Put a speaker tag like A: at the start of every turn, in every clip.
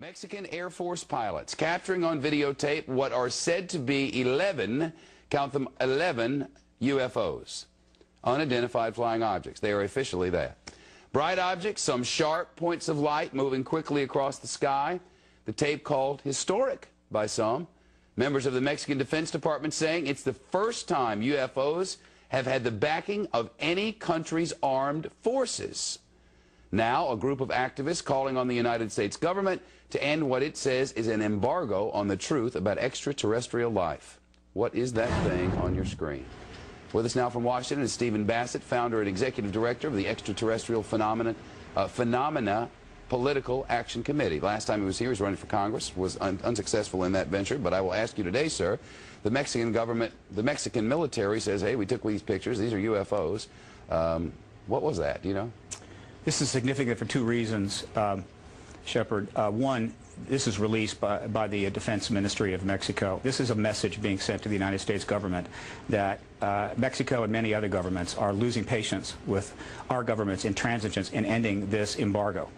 A: Mexican Air Force pilots capturing on videotape what are said to be 11, count them 11 UFOs, unidentified flying objects. They are officially that. Bright objects, some sharp points of light moving quickly across the sky. The tape called historic by some. Members of the Mexican Defense Department saying it's the first time UFOs have had the backing of any country's armed forces. Now, a group of activists calling on the United States government to end what it says is an embargo on the truth about extraterrestrial life. What is that thing on your screen? With us now from Washington is Stephen Bassett, founder and executive director of the Extraterrestrial Phenomena Political Action Committee. Last time he was here, he was running for Congress, was unsuccessful in that venture. But I will ask you today, sir, the Mexican government, the Mexican military says, hey, we took these pictures, these are UFOs. What was that, do you know?
B: This is significant for two reasons, Shepard. One, this is released by the Defense Ministry of Mexico. This is a message being sent to the United States government that Mexico and many other governments are losing patience with our government's intransigence in ending this embargo.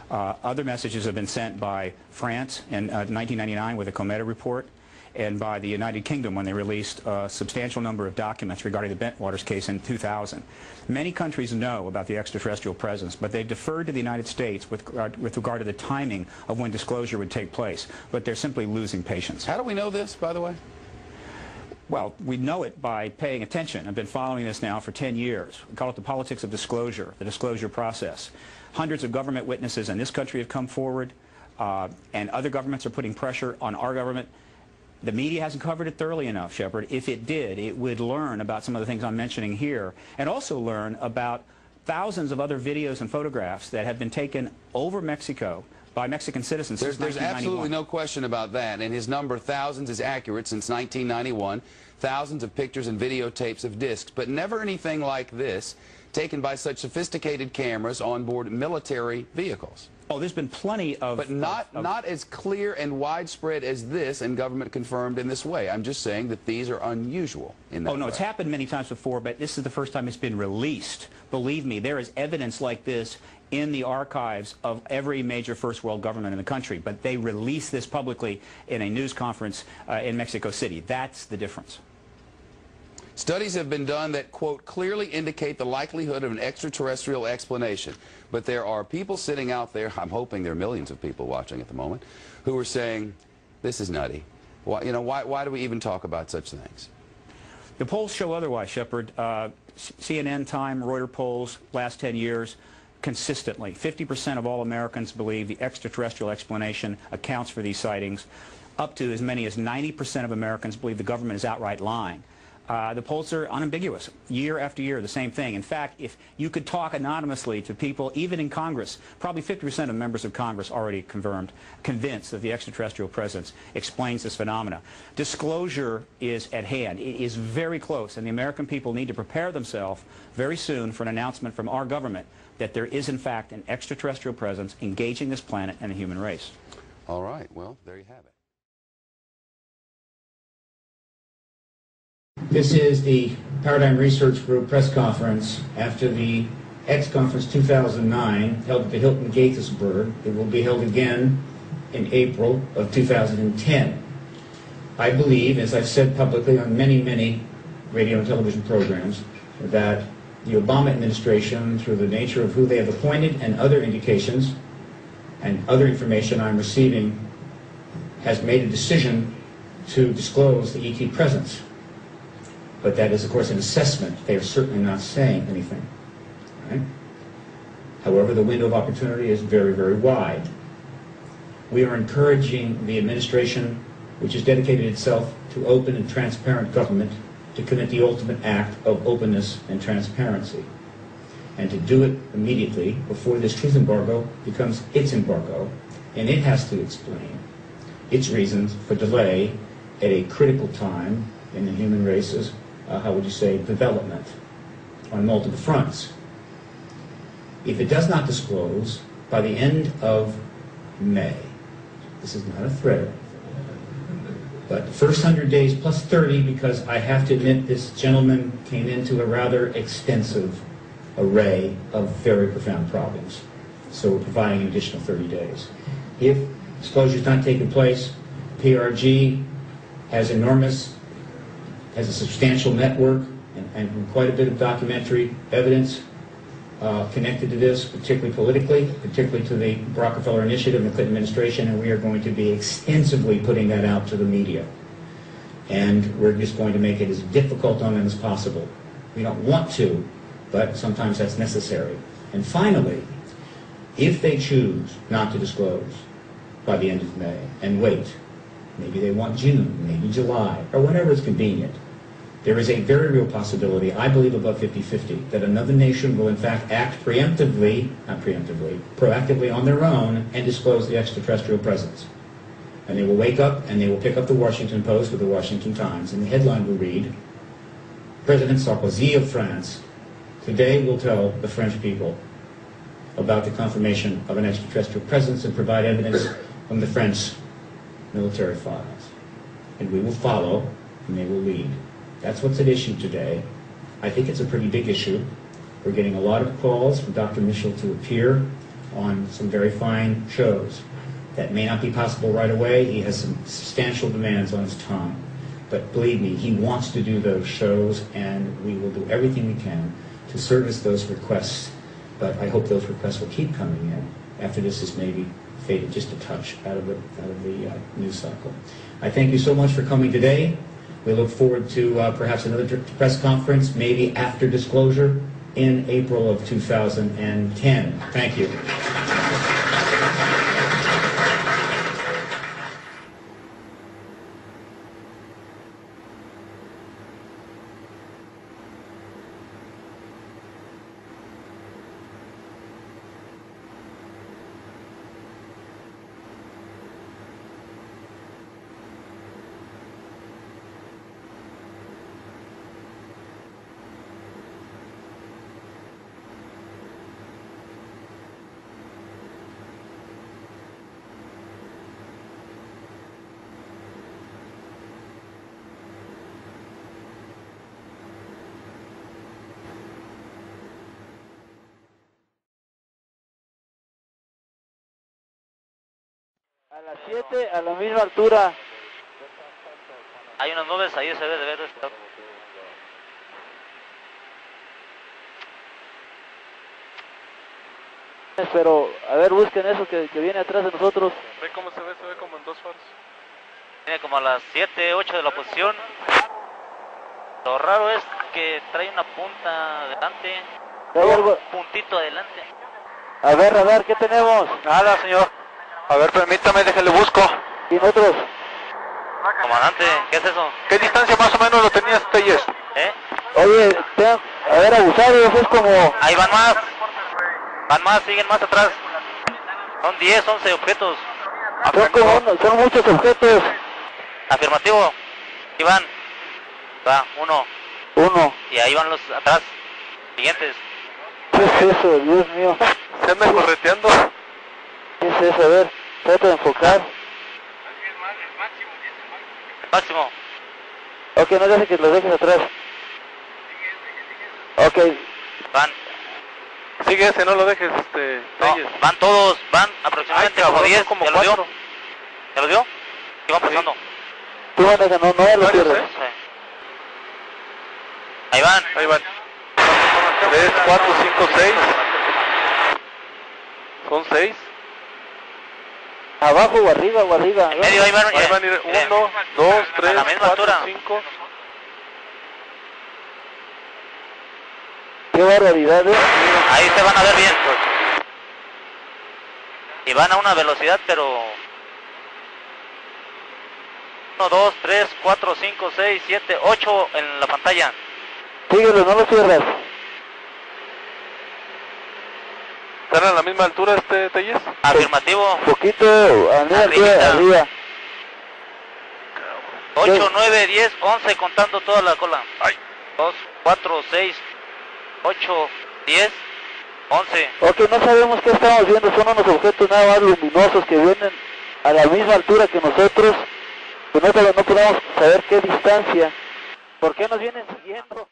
B: Other messages have been sent by France in 1999 with the Cometa report, and by the United Kingdom when they released a substantial number of documents regarding the Bentwaters case in 2000. Many countries know about the extraterrestrial presence, but they've deferred to the United States with regard to the timing of when disclosure would take place. But they're simply losing patience.
A: How do we know this, by the way?
B: Well, we know it by paying attention. I've been following this now for 10 years. We call it the politics of disclosure, the disclosure process. Hundreds of government witnesses in this country have come forward, and other governments are putting pressure on our government. The media hasn't covered it thoroughly enough, Shepard. If it did, it would learn about some of the things I'm mentioning here, and also learn about thousands of other videos and photographs that have been taken over Mexico by Mexican citizens since 1991.
A: There's absolutely no question about that, and his number, thousands, is accurate since 1991. Thousands of pictures and videotapes of discs, but never anything like this taken by such sophisticated cameras on board military vehicles.
B: Oh, there's been plenty of...
A: But not as clear and widespread as this, and government confirmed in this way. I'm just saying that these are unusual in that way.
B: Oh, no, it's happened many times before, but this is the first time it's been released. Believe me, there is evidence like this in the archives of every major first world government in the country, but they release this publicly in a news conference in Mexico City. That's the difference.
A: Studies have been done that, quote, clearly indicate the likelihood of an extraterrestrial explanation. But there are people sitting out there, I'm hoping there are millions of people watching at the moment, who are saying, this is nutty. Why, you know, why do we even talk about such things?
B: The polls show otherwise, Shepard. CNN, Time, Reuters polls, last 10 years, consistently, 50% of all Americans believe the extraterrestrial explanation accounts for these sightings. Up to as many as 90% of Americans believe the government is outright lying. The polls are unambiguous. Year after year, the same thing. In fact, if you could talk anonymously to people, even in Congress, probably 50% of members of Congress already convinced that the extraterrestrial presence explains this phenomena. Disclosure is at hand. It is very close, and the American people need to prepare themselves very soon for an announcement from our government that there is, in fact, an extraterrestrial presence engaging this planet and the human race.
A: All right. Well, there you have it.
C: This is the Paradigm Research Group press conference after the X Conference 2009 held at the Hilton Gaithersburg. It will be held again in April of 2010. I believe, as I've said publicly on many, many radio and television programs, that the Obama administration, through the nature of who they have appointed and other indications and other information I'm receiving, has made a decision to disclose the ET presence. But that is, of course, an assessment. They are certainly not saying anything. Right? However, the window of opportunity is very, very wide. We are encouraging the administration, which has dedicated itself to open and transparent government, to commit the ultimate act of openness and transparency, and to do it immediately before this truth embargo becomes its embargo, and it has to explain its reasons for delay at a critical time in the human race's how would you say, development on multiple fronts. If it does not disclose by the end of May, this is not a threat, but the first 100 days plus 30, because I have to admit this gentleman came into a rather extensive array of very profound problems. So we're providing an additional 30 days. If Disclosure's not taken place. PRG has a substantial network and quite a bit of documentary evidence connected to this, particularly politically, particularly to the Rockefeller Initiative and the Clinton administration, and we are going to be extensively putting that out to the media. And we're just going to make it as difficult on them as possible. We don't want to, but sometimes that's necessary. And finally, if they choose not to disclose by the end of May and wait, maybe they want June, maybe July, or whenever it's convenient, there is a very real possibility, I believe above 50-50, that another nation will in fact act proactively on their own and disclose the extraterrestrial presence. And they will wake up and they will pick up the Washington Post or the Washington Times, and the headline will read, President Sarkozy of France today will tell the French people about the confirmation of an extraterrestrial presence and provide evidence from the French military files. And we will follow and they will lead. That's what's at issue today. I think it's a pretty big issue. We're getting a lot of calls from Dr. Mitchell to appear on some very fine shows. That may not be possible right away. He has some substantial demands on his time. But believe me, he wants to do those shows, and we will do everything we can to service those requests. But I hope those requests will keep coming in after this is maybe faded just a touch out of the news cycle. I thank you so much for coming today. We look forward to perhaps another press conference, maybe after disclosure, in April of 2010. Thank you.
D: A las 7, a la misma altura.
E: Hay unas nubes ahí, se debe de ver esto.
D: Pero, a ver, busquen eso que viene atrás de nosotros.
F: Ve cómo se ve como en dos faros.
E: Viene como a las 7, 8 de la posición. Lo raro es que trae una punta adelante.
D: ¿Hay algo?
E: Un puntito adelante.
D: A ver, ¿qué tenemos?
F: Nada, señor. A ver, permítame, déjale busco.
D: ¿Y nosotros?
E: Comandante, ¿qué es eso?
F: ¿Qué distancia más o menos lo tenías, Telles?
D: Oye, a ver, abusados, es como...
E: Ahí van más. Van más, siguen más atrás. Son 10, 11 objetos.
D: Son muchos objetos.
E: Afirmativo. Ahí van. Va, uno. Y ahí van los atrás. Siguientes.
D: ¿Qué es eso, Dios mío?
F: Se me correteando.
D: ¿Qué es eso? A ver, trata de enfocar.
E: Máximo.
D: Ok, no dejes que los dejes atrás. Ok.
E: Van.
F: Sigue ese, no lo dejes,
E: No,
F: Telles.
E: van todos, van aproximadamente como 10.
F: Como
E: ¿Ya lo dio?
F: 4.
E: ¿Ya lo dio? Y van pasando.
D: Tú maneja, no lo
F: Varios,
D: pierdes.
E: Sí. Ahí van.
F: Ahí van. 3, 4, 5, 6. Son 6.
D: ¿Abajo o arriba o arriba?
E: En medio ahí van.
F: Ahí van a ir 1, 2, 3,
E: la misma
F: 4,
E: altura.
F: 5.
D: Qué barbaridad, ¿eh?
E: Ahí se van a ver bien. Y van a una velocidad, pero... 1, 2, 3, 4, 5, 6, 7, 8 en la pantalla.
D: Síguelo, no lo cierras.
F: ¿Están a la misma altura, Telles?
E: Afirmativo.
D: Poquito,
E: Arribita.
D: arriba.
E: 8, 9, 10, 11 contando toda la cola. 2, 4, 6, 8, 10, 11.
D: Ok, no sabemos qué estamos viendo, son unos objetos nada más luminosos que vienen a la misma altura que nosotros, pero no podemos saber qué distancia. ¿Por qué nos vienen siguiendo?